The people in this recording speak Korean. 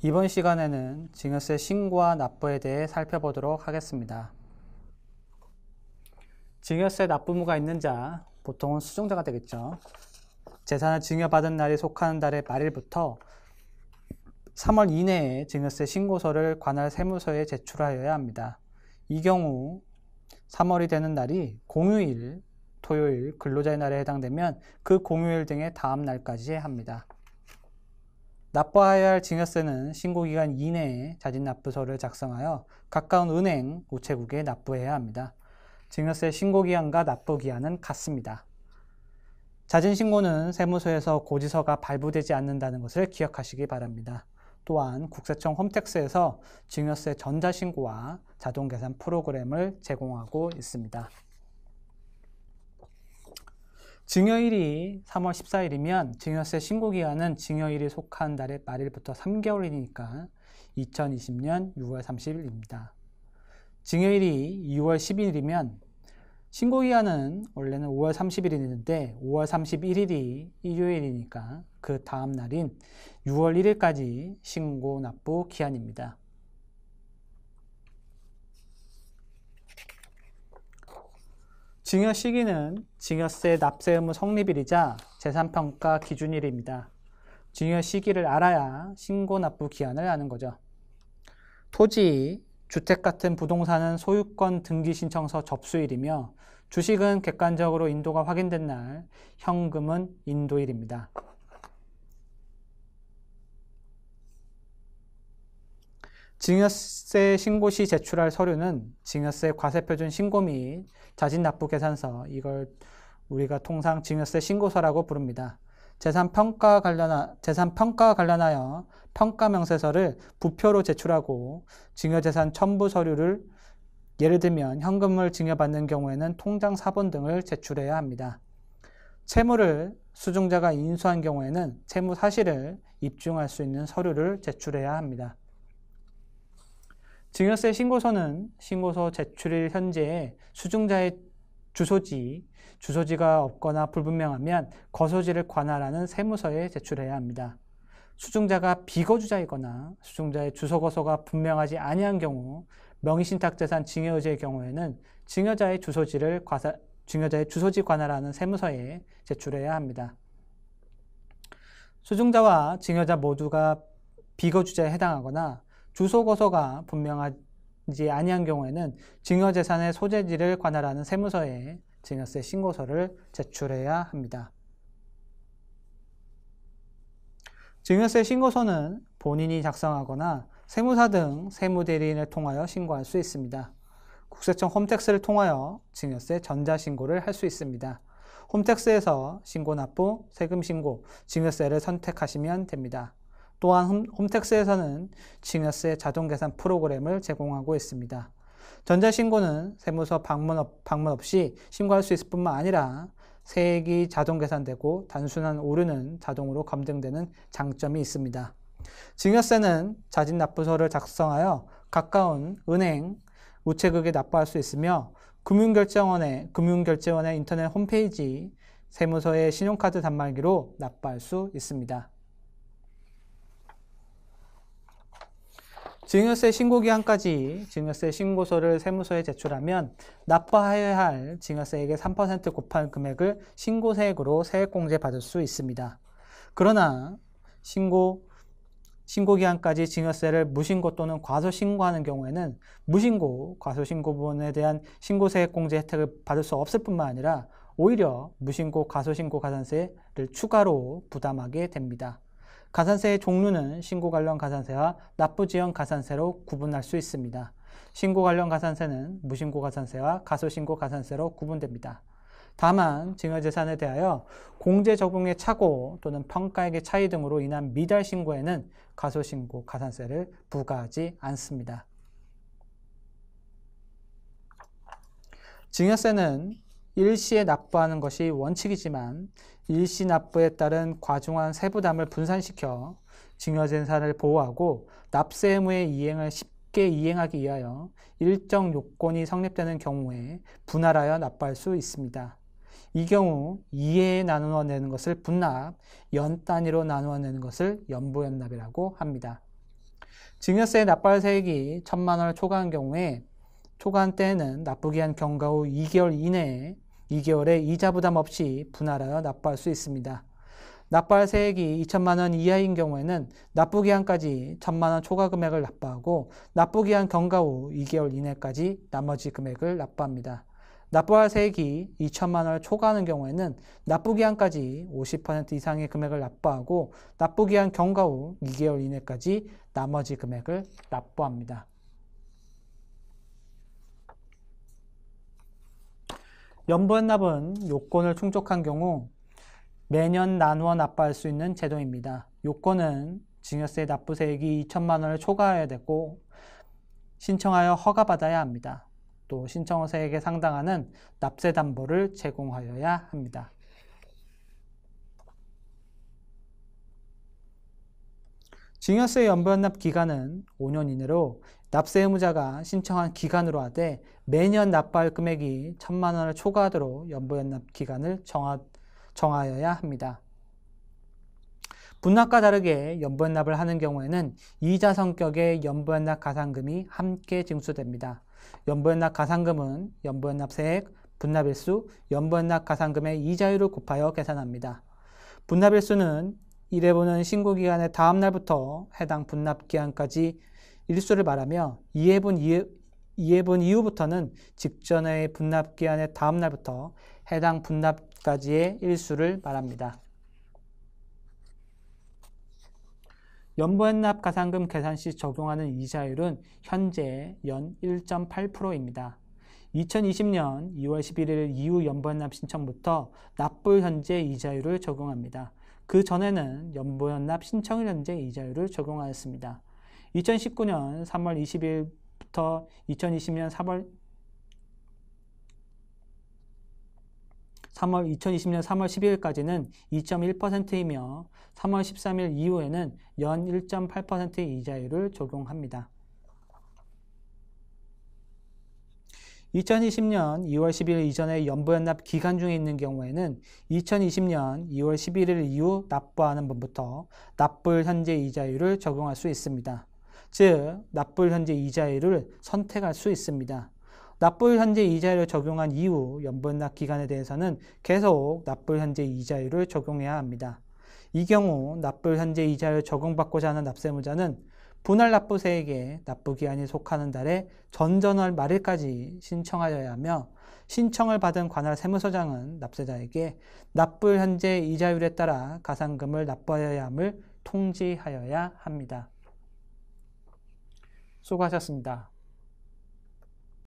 이번 시간에는 증여세 신고와 납부에 대해 살펴보도록 하겠습니다. 증여세 납부무가 있는 자, 보통은 수증자가 되겠죠. 재산을 증여받은 날이 속하는 달의 말일부터 3월 이내에 증여세 신고서를 관할 세무서에 제출하여야 합니다. 이 경우 3월이 되는 날이 공휴일, 토요일, 근로자의 날에 해당되면 그 공휴일 등의 다음 날까지 합니다. 납부하여야 할 증여세는 신고기간 이내에 자진납부서를 작성하여 가까운 은행, 우체국에 납부해야 합니다. 증여세 신고기한과 납부기한은 같습니다. 자진신고는 세무서에서 고지서가 발부되지 않는다는 것을 기억하시기 바랍니다. 또한 국세청 홈택스에서 증여세 전자신고와 자동계산 프로그램을 제공하고 있습니다. 증여일이 3월 14일이면 증여세 신고기한은 증여일이 속한 달의 말일부터 3개월이니까 2020년 6월 30일입니다. 증여일이 6월 10일이면 신고기한은 원래는 5월 30일이 있는데 5월 31일이 일요일이니까 그 다음 날인 6월 1일까지 신고 납부 기한입니다. 증여 시기는 증여세 납세 의무 성립일이자 재산평가 기준일입니다. 증여 시기를 알아야 신고 납부 기한을 아는 거죠. 토지, 주택 같은 부동산은 소유권 등기 신청서 접수일이며 주식은 객관적으로 인도가 확인된 날, 현금은 인도일입니다. 증여세 신고 시 제출할 서류는 증여세 과세표준 신고 및 자진납부계산서, 이걸 우리가 통상 증여세 신고서라고 부릅니다. 재산평가와 관련하여 평가명세서를 부표로 제출하고 증여재산 첨부 서류를 예를 들면 현금을 증여받는 경우에는 통장 사본 등을 제출해야 합니다. 채무를 수증자가 인수한 경우에는 채무 사실을 입증할 수 있는 서류를 제출해야 합니다. 증여세 신고서는 신고서 제출일 현재에 수증자의 주소지가 없거나 불분명하면 거소지를 관할하는 세무서에 제출해야 합니다. 수증자가 비거주자이거나 수증자의 주소거소가 분명하지 아니한 경우 명의신탁재산 증여의제의 경우에는 증여자의 주소지 관할하는 세무서에 제출해야 합니다. 수증자와 증여자 모두가 비거주자에 해당하거나 주소거소가 분명하지 아니한 경우에는 증여재산의 소재지를 관할하는 세무서에 증여세 신고서를 제출해야 합니다. 증여세 신고서는 본인이 작성하거나 세무사 등 세무대리인을 통하여 신고할 수 있습니다. 국세청 홈택스를 통하여 증여세 전자신고를 할 수 있습니다. 홈택스에서 신고납부, 세금신고, 증여세를 선택하시면 됩니다. 또한 홈택스에서는 증여세 자동계산 프로그램을 제공하고 있습니다. 전자신고는 세무서 방문 없이 신고할 수 있을 뿐만 아니라 세액이 자동계산되고 단순한 오류는 자동으로 검증되는 장점이 있습니다. 증여세는 자진납부서를 작성하여 가까운 은행, 우체국에 납부할 수 있으며 금융결제원의 인터넷 홈페이지, 세무서의 신용카드 단말기로 납부할 수 있습니다. 증여세 신고기한까지 증여세 신고서를 세무서에 제출하면 납부하여야 할 증여세액의 3% 곱한 금액을 신고세액으로 세액공제 받을 수 있습니다. 그러나 신고기한까지 증여세를 무신고 또는 과소신고하는 경우에는 무신고, 과소신고 부분에 대한 신고세액공제 혜택을 받을 수 없을 뿐만 아니라 오히려 무신고, 과소신고 가산세를 추가로 부담하게 됩니다. 가산세의 종류는 신고 관련 가산세와 납부 지연 가산세로 구분할 수 있습니다. 신고 관련 가산세는 무신고 가산세와 가소신고 가산세로 구분됩니다. 다만 증여재산에 대하여 공제 적용의 착오 또는 평가액의 차이 등으로 인한 미달 신고에는 가소신고 가산세를 부과하지 않습니다. 증여세는 일시에 납부하는 것이 원칙이지만 일시 납부에 따른 과중한 세부담을 분산시켜 증여재산을 보호하고 납세 의무의 이행을 쉽게 이행하기 위하여 일정 요건이 성립되는 경우에 분할하여 납부할 수 있습니다. 이 경우 2회에 나누어 내는 것을 분납, 연 단위로 나누어 내는 것을 연부연납이라고 합니다. 증여세 납부할 세액이 1,000만 원을 초과한 경우에 초과한 때에는 납부기한 경과 후 2개월 이내에 2개월의 이자 부담 없이 분할하여 납부할 수 있습니다. 납부할 세액이 2천만 원 이하인 경우에는 납부기한까지 1,000만 원 초과 금액을 납부하고 납부기한 경과 후 2개월 이내까지 나머지 금액을 납부합니다. 납부할 세액이 2천만 원을 초과하는 경우에는 납부기한까지 50% 이상의 금액을 납부하고 납부기한 경과 후 2개월 이내까지 나머지 금액을 납부합니다. 연부연납은 요건을 충족한 경우 매년 나누어 납부할 수 있는 제도입니다. 요건은 증여세 납부세액이 2천만 원을 초과해야 되고 신청하여 허가받아야 합니다. 또 신청 세액에 상당하는 납세 담보를 제공하여야 합니다. 증여세 연부연납 기간은 5년 이내로 납세 의무자가 신청한 기간으로 하되 매년 납부할 금액이 1,000만 원을 초과하도록 연부연납 기간을 정하여야 합니다. 분납과 다르게 연부연납을 하는 경우에는 이자 성격의 연부연납 가산금이 함께 징수됩니다. 연부연납 가산금은 연부연납세액, 분납일수, 연부연납 가산금의 이자율을 곱하여 계산합니다. 분납일수는 1회분은 신고기간의 다음 날부터 해당 분납기한까지 일수를 말하며 2회분 이후부터는 직전의 분납기한의 다음 날부터 해당 분납까지의 일수를 말합니다. 연부연납 가산금 계산 시 적용하는 이자율은 현재 연 1.8%입니다. 2020년 2월 11일 이후 연부연납 신청부터 납부일 현재 이자율을 적용합니다. 그 전에는 연부연납 신청일 현재 이자율을 적용하였습니다. 2019년 3월 20일부터 2020년 2020년 3월 12일까지는 2.1%이며 3월 13일 이후에는 연 1.8%의 이자율을 적용합니다. 2020년 2월 10일 이전에 연부연납 기간 중에 있는 경우에는 2020년 2월 11일 이후 납부하는 분부터 납부일 현재 이자율을 적용할 수 있습니다. 즉, 납부일 현재 이자율을 선택할 수 있습니다. 납부일 현재 이자율을 적용한 이후 연부연납 기간에 대해서는 계속 납부일 현재 이자율을 적용해야 합니다. 이 경우 납부일 현재 이자율을 적용받고자 하는 납세의무자는 분할 납부세액에 납부기한이 속하는 달의 전전월 말일까지 신청하여야 하며 신청을 받은 관할 세무서장은 납세자에게 납부일 현재 이자율에 따라 가산금을 납부하여야 함을 통지하여야 합니다. 수고하셨습니다.